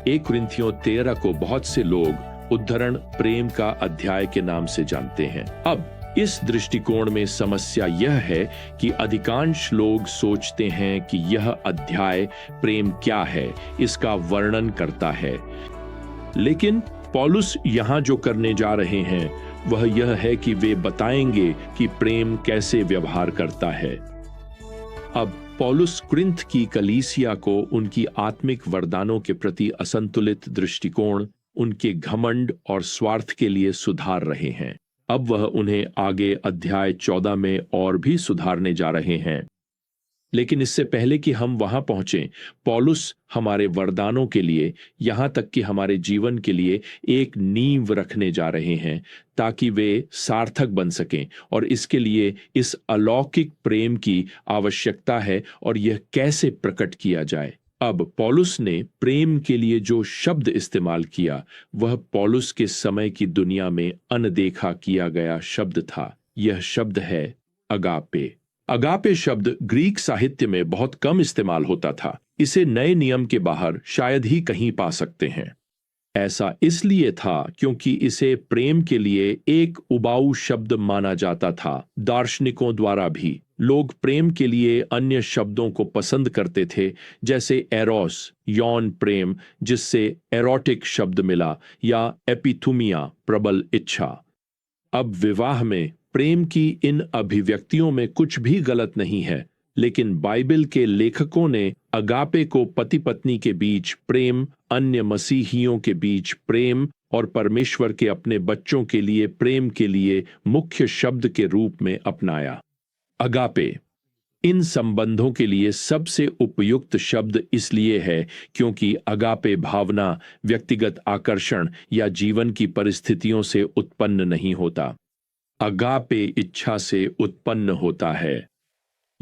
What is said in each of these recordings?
एक कुरिन्थियों 13 को बहुत से लोग उद्धरण प्रेम का अध्याय के नाम से जानते हैं। अब इस दृष्टिकोण में समस्या यह है कि अधिकांश लोग सोचते हैं कि यह अध्याय प्रेम क्या है, इसका वर्णन करता है। लेकिन पौलुस यहां जो करने जा रहे हैं वह यह है कि वे बताएंगे कि प्रेम कैसे व्यवहार करता है। अब पौलुस कुरिन्थ की कलीसिया को उनकी आत्मिक वरदानों के प्रति असंतुलित दृष्टिकोण, उनके घमंड और स्वार्थ के लिए सुधार रहे हैं। अब वह उन्हें आगे अध्याय 14 में और भी सुधारने जा रहे हैं। लेकिन इससे पहले कि हम वहां पहुंचें, पौलुस हमारे वरदानों के लिए, यहां तक कि हमारे जीवन के लिए एक नींव रखने जा रहे हैं ताकि वे सार्थक बन सकें। और इसके लिए इस अलौकिक प्रेम की आवश्यकता है और यह कैसे प्रकट किया जाए। अब पौलुस ने प्रेम के लिए जो शब्द इस्तेमाल किया वह पौलुस के समय की दुनिया में अनदेखा किया गया शब्द था। यह शब्द है अगापे। अगापे शब्द ग्रीक साहित्य में बहुत कम इस्तेमाल होता था। इसे नए नियम के बाहर शायद ही कहीं पा सकते हैं। ऐसा इसलिए था क्योंकि इसे प्रेम के लिए एक उबाऊ शब्द माना जाता था। दार्शनिकों द्वारा भी लोग प्रेम के लिए अन्य शब्दों को पसंद करते थे, जैसे एरोस, यौन प्रेम, जिससे एरोटिक शब्द मिला, या एपिथुमिया, प्रबल इच्छा। अब विवाह में प्रेम की इन अभिव्यक्तियों में कुछ भी गलत नहीं है, लेकिन बाइबल के लेखकों ने अगापे को पति पत्नी के बीच प्रेम, अन्य मसीहियों के बीच प्रेम और परमेश्वर के अपने बच्चों के लिए प्रेम के लिए मुख्य शब्द के रूप में अपनाया। अगापे इन संबंधों के लिए सबसे उपयुक्त शब्द इसलिए है क्योंकि अगापे भावना व्यक्तिगत आकर्षण या जीवन की परिस्थितियों से उत्पन्न नहीं होता। अगापे इच्छा से उत्पन्न होता है।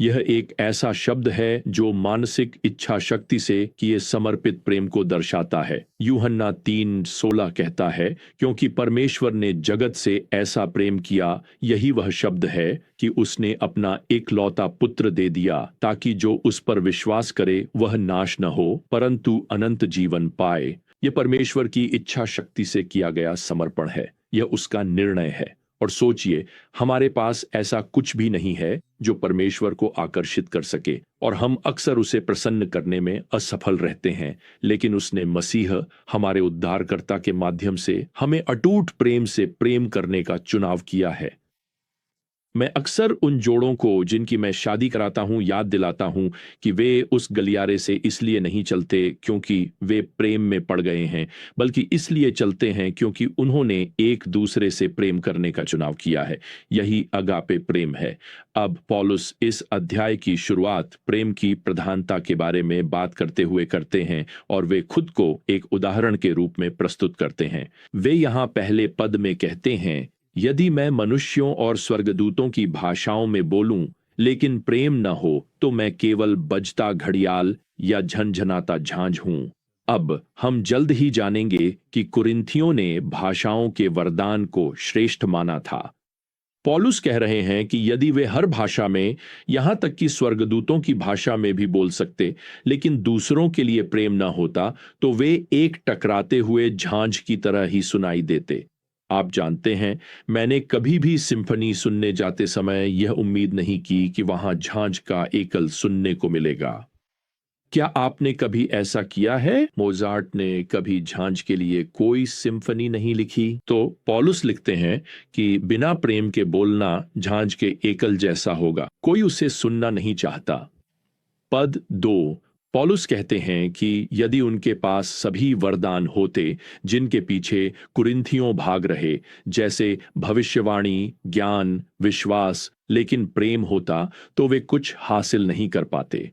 यह एक ऐसा शब्द है जो मानसिक इच्छा शक्ति से किए समर्पित प्रेम को दर्शाता है। यूहन्ना 3:16 कहता है, क्योंकि परमेश्वर ने जगत से ऐसा प्रेम किया, यही वह शब्द है कि उसने अपना एकलौता पुत्र दे दिया, ताकि जो उस पर विश्वास करे वह नाश न हो परंतु अनंत जीवन पाए। यह परमेश्वर की इच्छा शक्ति से किया गया समर्पण है। यह उसका निर्णय है। और सोचिए, हमारे पास ऐसा कुछ भी नहीं है जो परमेश्वर को आकर्षित कर सके, और हम अक्सर उसे प्रसन्न करने में असफल रहते हैं। लेकिन उसने मसीह, हमारे उद्धारकर्ता के माध्यम से हमें अटूट प्रेम से प्रेम करने का चुनाव किया है। मैं अक्सर उन जोड़ों को जिनकी मैं शादी कराता हूं याद दिलाता हूं कि वे उस गलियारे से इसलिए नहीं चलते क्योंकि वे प्रेम में पड़ गए हैं, बल्कि इसलिए चलते हैं क्योंकि उन्होंने एक दूसरे से प्रेम करने का चुनाव किया है। यही अगापे प्रेम है। अब पौलुस इस अध्याय की शुरुआत प्रेम की प्रधानता के बारे में बात करते हुए करते हैं, और वे खुद को एक उदाहरण के रूप में प्रस्तुत करते हैं। वे यहाँ पहले पद में कहते हैं, यदि मैं मनुष्यों और स्वर्गदूतों की भाषाओं में बोलूं लेकिन प्रेम न हो तो मैं केवल बजता घड़ियाल या झनझनाता झांझ हूं। अब हम जल्द ही जानेंगे कि कुरिन्थियों ने भाषाओं के वरदान को श्रेष्ठ माना था। पौलुस कह रहे हैं कि यदि वे हर भाषा में, यहां तक कि स्वर्गदूतों की भाषा में भी बोल सकते, लेकिन दूसरों के लिए प्रेम न होता तो वे एक टकराते हुए झांझ की तरह ही सुनाई देते। आप जानते हैं, मैंने कभी भी सिम्फनी सुनने जाते समय यह उम्मीद नहीं की कि वहां झांझ का एकल सुनने को मिलेगा। क्या आपने कभी ऐसा किया है? मोजार्ट ने कभी झांझ के लिए कोई सिम्फनी नहीं लिखी। तो पौलुस लिखते हैं कि बिना प्रेम के बोलना झांझ के एकल जैसा होगा, कोई उसे सुनना नहीं चाहता। पद 2, पौलुस कहते हैं कि यदि उनके पास सभी वरदान होते जिनके पीछे कुरिन्थियों भाग रहे, जैसे भविष्यवाणी, ज्ञान, विश्वास, लेकिन प्रेम होता तो वे कुछ हासिल नहीं कर पाते।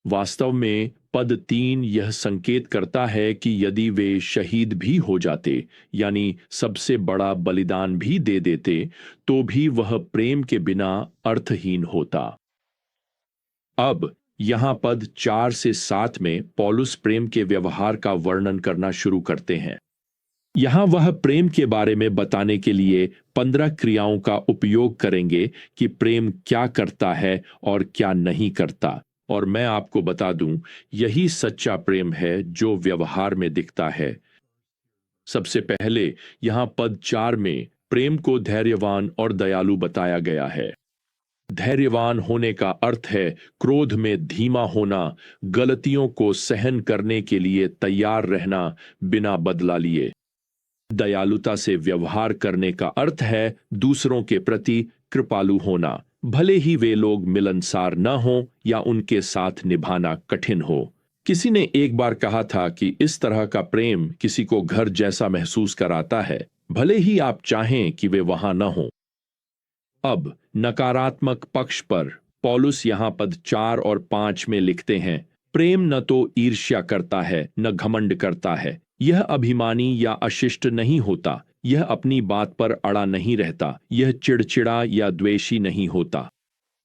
वास्तव में पद 3 यह संकेत करता है कि यदि वे शहीद भी हो जाते, यानी सबसे बड़ा बलिदान भी दे देते, तो भी वह प्रेम के बिना अर्थहीन होता। अब यहां पद 4 से 7 में पौलुस प्रेम के व्यवहार का वर्णन करना शुरू करते हैं। यहां वह प्रेम के बारे में बताने के लिए 15 क्रियाओं का उपयोग करेंगे कि प्रेम क्या करता है और क्या नहीं करता। और मैं आपको बता दूं, यही सच्चा प्रेम है जो व्यवहार में दिखता है। सबसे पहले यहां पद 4 में प्रेम को धैर्यवान और दयालु बताया गया है। धैर्यवान होने का अर्थ है क्रोध में धीमा होना, गलतियों को सहन करने के लिए तैयार रहना बिना बदला लिए। दयालुता से व्यवहार करने का अर्थ है दूसरों के प्रति कृपालु होना, भले ही वे लोग मिलनसार न हो या उनके साथ निभाना कठिन हो। किसी ने एक बार कहा था कि इस तरह का प्रेम किसी को घर जैसा महसूस कराता है, भले ही आप चाहें कि वे वहां न हो। अब नकारात्मक पक्ष पर पौलुस यहां पद 4 और 5 में लिखते हैं, प्रेम न तो ईर्ष्या करता है न घमंड करता है, यह अभिमानी या अशिष्ट नहीं होता, यह अपनी बात पर अड़ा नहीं रहता, यह चिड़चिड़ा या द्वेषी नहीं होता।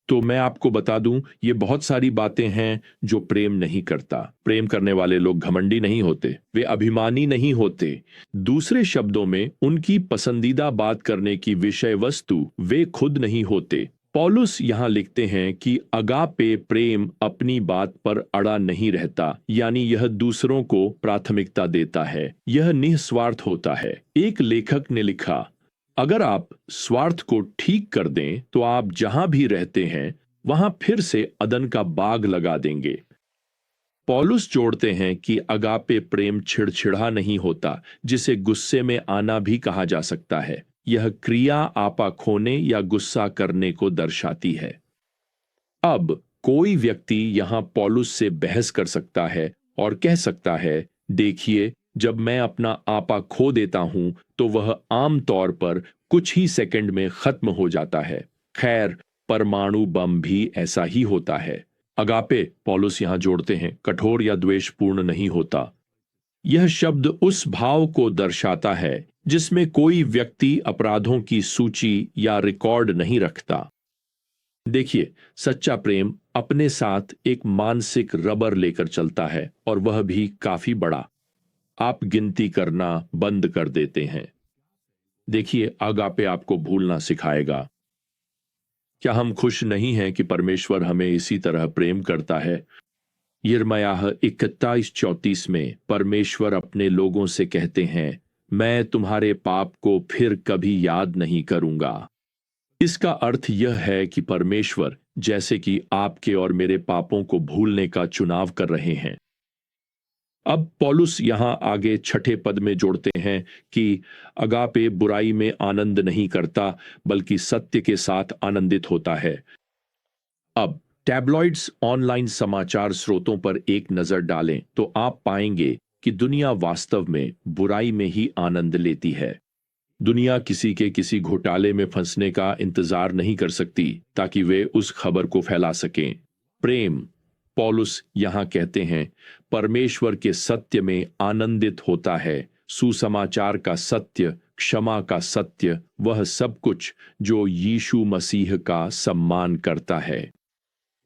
तो मैं आपको बता दूं, ये बहुत सारी बातें हैं जो प्रेम नहीं करता। प्रेम करने वाले लोग घमंडी नहीं होते, वे अभिमानी नहीं होते। दूसरे शब्दों में उनकी पसंदीदा बात करने की विषय वस्तु वे खुद नहीं होते। पौलुस यहां लिखते हैं कि अगापे प्रेम अपनी बात पर अड़ा नहीं रहता, यानी यह दूसरों को प्राथमिकता देता है, यह निस्वार्थ होता है। एक लेखक ने लिखा, अगर आप स्वार्थ को ठीक कर दें तो आप जहां भी रहते हैं वहां फिर से अदन का बाग लगा देंगे। पौलुस जोड़ते हैं कि अगापे प्रेम छिड़छिड़ा नहीं होता, जिसे गुस्से में आना भी कहा जा सकता है। यह क्रिया आपा खोने या गुस्सा करने को दर्शाती है। अब कोई व्यक्ति यहां पौलुस से बहस कर सकता है और कह सकता है, देखिए, जब मैं अपना आपा खो देता हूं तो वह आम तौर पर कुछ ही सेकंड में खत्म हो जाता है। खैर, परमाणु बम भी ऐसा ही होता है। अगापे, पौलुस यहां जोड़ते हैं, कठोर या द्वेषपूर्ण नहीं होता। यह शब्द उस भाव को दर्शाता है जिसमें कोई व्यक्ति अपराधों की सूची या रिकॉर्ड नहीं रखता। देखिए, सच्चा प्रेम अपने साथ एक मानसिक रबर लेकर चलता है, और वह भी काफी बड़ा। आप गिनती करना बंद कर देते हैं। देखिए, अगापे आपको भूलना सिखाएगा। क्या हम खुश नहीं हैं कि परमेश्वर हमें इसी तरह प्रेम करता है? यिर्मयाह 41:34 में परमेश्वर अपने लोगों से कहते हैं, मैं तुम्हारे पाप को फिर कभी याद नहीं करूंगा। इसका अर्थ यह है कि परमेश्वर जैसे कि आपके और मेरे पापों को भूलने का चुनाव कर रहे हैं। अब पौलुस यहां आगे 6 पद में जोड़ते हैं कि अगापे बुराई में आनंद नहीं करता, बल्कि सत्य के साथ आनंदित होता है। अब टैबलॉइड्स ऑनलाइन समाचार स्रोतों पर एक नजर डालें तो आप पाएंगे कि दुनिया वास्तव में बुराई में ही आनंद लेती है। दुनिया किसी के किसी घोटाले में फंसने का इंतजार नहीं कर सकती ताकि वे उस खबर को फैला सकें। प्रेम, पौलुस यहां कहते हैं, परमेश्वर के सत्य में आनंदित होता है। सुसमाचार का सत्य, क्षमा का सत्य, वह सब कुछ जो यीशु मसीह का सम्मान करता है।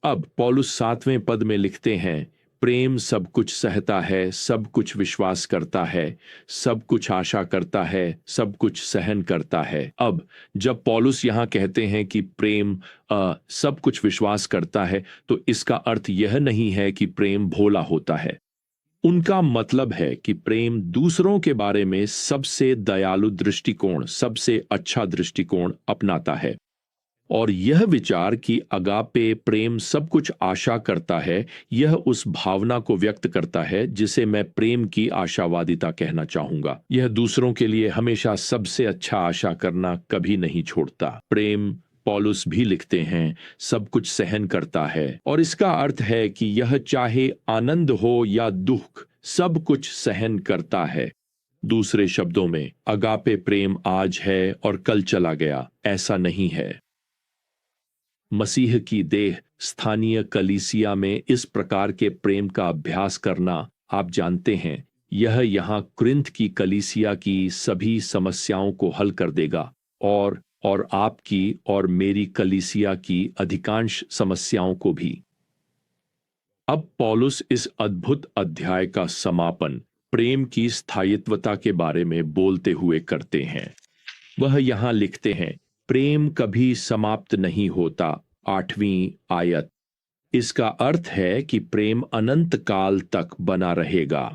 अब पौलुस 7वें पद में लिखते हैं, प्रेम सब कुछ सहता है, सब कुछ विश्वास करता है, सब कुछ आशा करता है, सब कुछ सहन करता है। अब जब पौलुस यहां कहते हैं कि प्रेम सब कुछ विश्वास करता है, तो इसका अर्थ यह नहीं है कि प्रेम भोला होता है। उनका मतलब है कि प्रेम दूसरों के बारे में सबसे दयालु दृष्टिकोण, सबसे अच्छा दृष्टिकोण अपनाता है। और यह विचार कि अगापे प्रेम सब कुछ आशा करता है, यह उस भावना को व्यक्त करता है जिसे मैं प्रेम की आशावादिता कहना चाहूंगा। यह दूसरों के लिए हमेशा सबसे अच्छा आशा करना कभी नहीं छोड़ता। प्रेम, पौलुस भी लिखते हैं, सब कुछ सहन करता है, और इसका अर्थ है कि यह चाहे आनंद हो या दुख, सब कुछ सहन करता है। दूसरे शब्दों में, अगापे प्रेम आज है और कल चला गया, ऐसा नहीं है। मसीह की देह स्थानीय कलीसिया में इस प्रकार के प्रेम का अभ्यास करना, आप जानते हैं, यह यहां कुरिन्थ की कलीसिया की सभी समस्याओं को हल कर देगा, और आपकी और मेरी कलीसिया की अधिकांश समस्याओं को भी। अब पौलुस इस अद्भुत अध्याय का समापन प्रेम की स्थायित्वता के बारे में बोलते हुए करते हैं। वह यहां लिखते हैं, प्रेम कभी समाप्त नहीं होता। 8वीं आयत, इसका अर्थ है कि प्रेम अनंत काल तक बना रहेगा।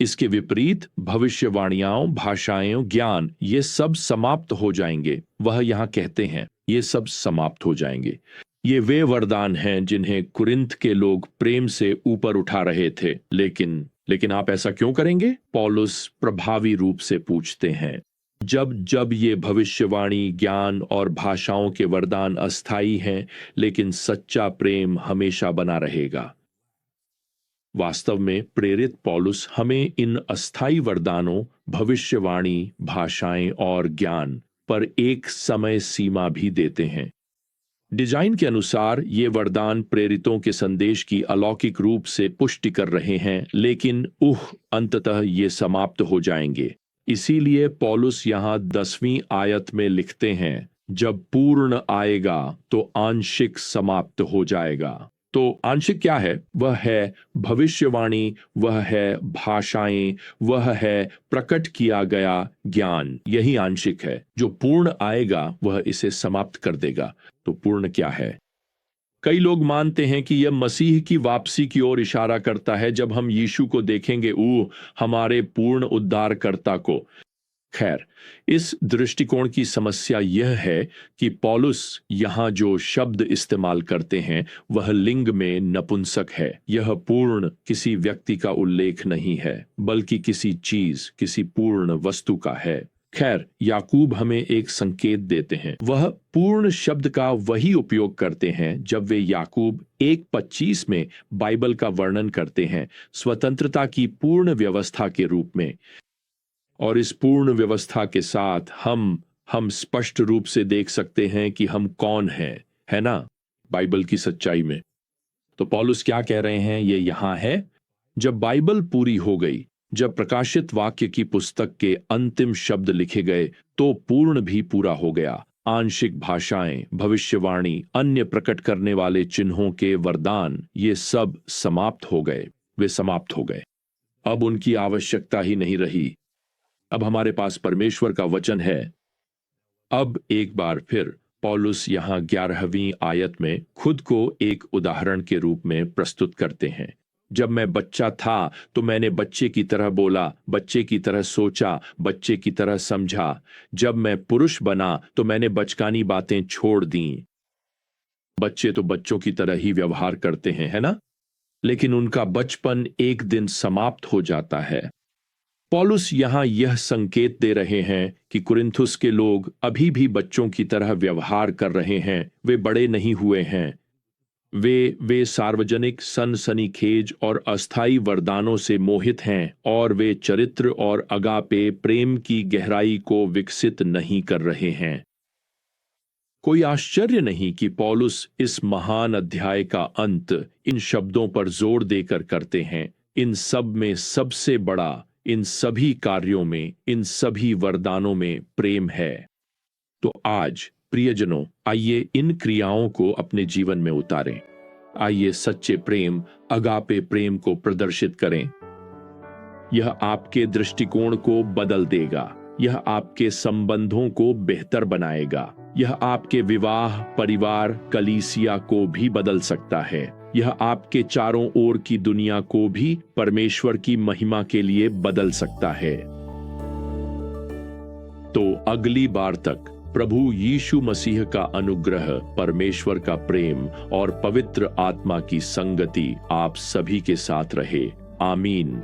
इसके विपरीत भविष्यवाणियां, भाषाएं, ज्ञान ये सब समाप्त हो जाएंगे। वह यहां कहते हैं ये सब समाप्त हो जाएंगे। ये वे वरदान हैं जिन्हें कुरिन्थ के लोग प्रेम से ऊपर उठा रहे थे। लेकिन आप ऐसा क्यों करेंगे? पौलुस प्रभावी रूप से पूछते हैं। जब जब ये भविष्यवाणी, ज्ञान और भाषाओं के वरदान अस्थायी हैं, लेकिन सच्चा प्रेम हमेशा बना रहेगा। वास्तव में प्रेरित पौलुस हमें इन अस्थायी वरदानों, भविष्यवाणी, भाषाएं और ज्ञान पर एक समय सीमा भी देते हैं। डिजाइन के अनुसार ये वरदान प्रेरितों के संदेश की अलौकिक रूप से पुष्टि कर रहे हैं, लेकिन अंततः ये समाप्त हो जाएंगे। इसीलिए पौलुस यहां 10वीं आयत में लिखते हैं, जब पूर्ण आएगा तो आंशिक समाप्त हो जाएगा। तो आंशिक क्या है? वह है भविष्यवाणी, वह है भाषाएं, वह है प्रकट किया गया ज्ञान। यही आंशिक है। जो पूर्ण आएगा वह इसे समाप्त कर देगा। तो पूर्ण क्या है? कई लोग मानते हैं कि यह मसीह की वापसी की ओर इशारा करता है। जब हम यीशु को देखेंगे, हमारे पूर्ण उद्धारकर्ता को। खैर, इस दृष्टिकोण की समस्या यह है कि पौलुस यहां जो शब्द इस्तेमाल करते हैं वह लिंग में नपुंसक है। यह पूर्ण किसी व्यक्ति का उल्लेख नहीं है, बल्कि किसी चीज, किसी पूर्ण वस्तु का है। खैर, याकूब हमें एक संकेत देते हैं। वह पूर्ण शब्द का वही उपयोग करते हैं जब वे याकूब 1:25 में बाइबल का वर्णन करते हैं स्वतंत्रता की पूर्ण व्यवस्था के रूप में। और इस पूर्ण व्यवस्था के साथ हम स्पष्ट रूप से देख सकते हैं कि हम कौन हैं, है ना, बाइबल की सच्चाई में। तो पौलुस क्या कह रहे हैं? ये यहां है, जब बाइबल पूरी हो गई, जब प्रकाशित वाक्य की पुस्तक के अंतिम शब्द लिखे गए, तो पूर्ण भी पूरा हो गया। आंशिक भाषाएं, भविष्यवाणी, अन्य प्रकट करने वाले चिन्हों के वरदान, ये सब समाप्त हो गए। वे समाप्त हो गए। अब उनकी आवश्यकता ही नहीं रही। अब हमारे पास परमेश्वर का वचन है। अब एक बार फिर पौलुस यहां 11वीं आयत में खुद को एक उदाहरण के रूप में प्रस्तुत करते हैं। जब मैं बच्चा था तो मैंने बच्चे की तरह बोला, बच्चे की तरह सोचा, बच्चे की तरह समझा। जब मैं पुरुष बना तो मैंने बचकानी बातें छोड़ दी। बच्चे तो बच्चों की तरह ही व्यवहार करते हैं, है ना? लेकिन उनका बचपन एक दिन समाप्त हो जाता है। पौलुस यहां यह संकेत दे रहे हैं कि कुरिन्थुस के लोग अभी भी बच्चों की तरह व्यवहार कर रहे हैं। वे बड़े नहीं हुए हैं। वे सार्वजनिक सनसनीखेज और अस्थायी वरदानों से मोहित हैं, और वे चरित्र और अगापे प्रेम की गहराई को विकसित नहीं कर रहे हैं। कोई आश्चर्य नहीं कि पौलुस इस महान अध्याय का अंत इन शब्दों पर जोर देकर करते हैं। इन सब में सबसे बड़ा, इन सभी कार्यों में, इन सभी वरदानों में प्रेम है। तो आज प्रियजनों, आइए इन क्रियाओं को अपने जीवन में उतारें। आइए सच्चे प्रेम, अगापे प्रेम को प्रदर्शित करें। यह आपके दृष्टिकोण को बदल देगा। यह आपके संबंधों को बेहतर बनाएगा। यह आपके विवाह, परिवार, कलीसिया को भी बदल सकता है। यह आपके चारों ओर की दुनिया को भी परमेश्वर की महिमा के लिए बदल सकता है। तो अगली बार तक प्रभु यीशु मसीह का अनुग्रह, परमेश्वर का प्रेम और पवित्र आत्मा की संगति आप सभी के साथ रहे। आमीन।